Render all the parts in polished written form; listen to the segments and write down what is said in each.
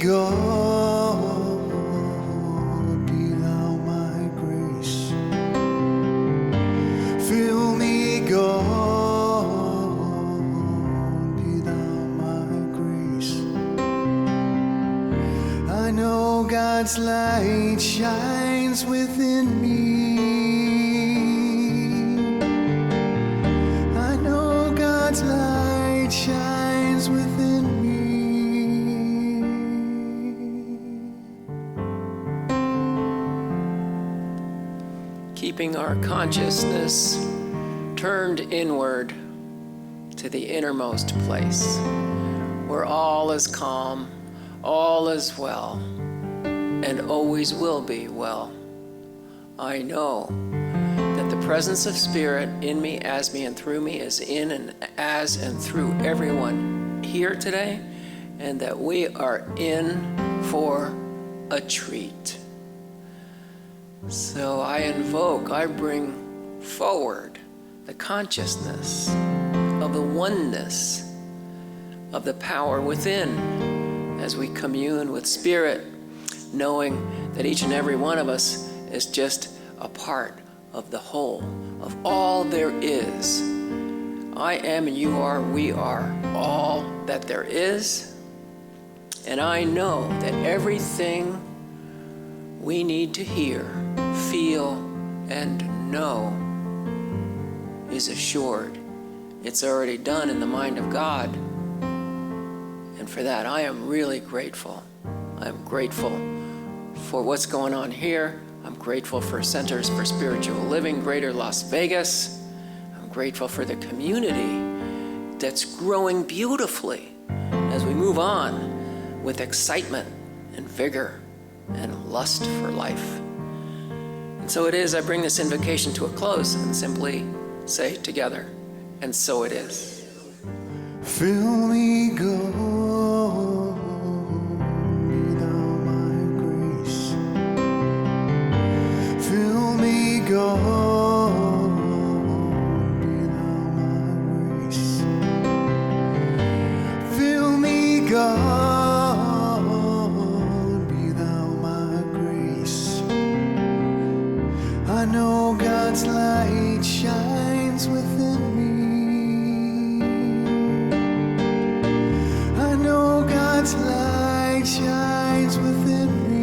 God, be thou my grace. Fill me, God, be thou my grace. I know God's light shines within me. I know God's light shines within me. Keeping our consciousness turned inward to the innermost place, where all is calm, all is well, and always will be well. I know that the presence of Spirit in me, as me, and through me is in and as and through everyone here today, and that we are in for a treat. So I invoke, I bring forward the consciousness of the oneness of the power within as we commune with Spirit, knowing that each and every one of us is just a part of the whole, of all there is. I am and you are, we are all that there is. And I know that everything we need to hear, feel, and know is assured. It's already done in the mind of God. And for that, I am really grateful. I'm grateful for what's going on here. I'm grateful for Centers for Spiritual Living, Greater Las Vegas. I'm grateful for the community that's growing beautifully as we move on with excitement and vigor and lust for life. And so it is, I bring this invocation to a close and simply say together, and so it is. Fill me, God, be thou my grace. Fill me, God, be thou my grace. Fill me, God, be thou my grace. I know God's light shines within me. I know God's light shines within me.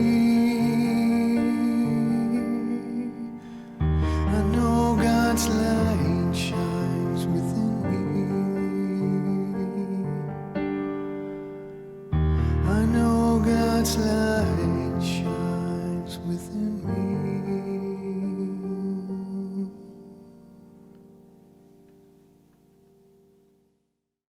I know God's light shines within me. I know God's light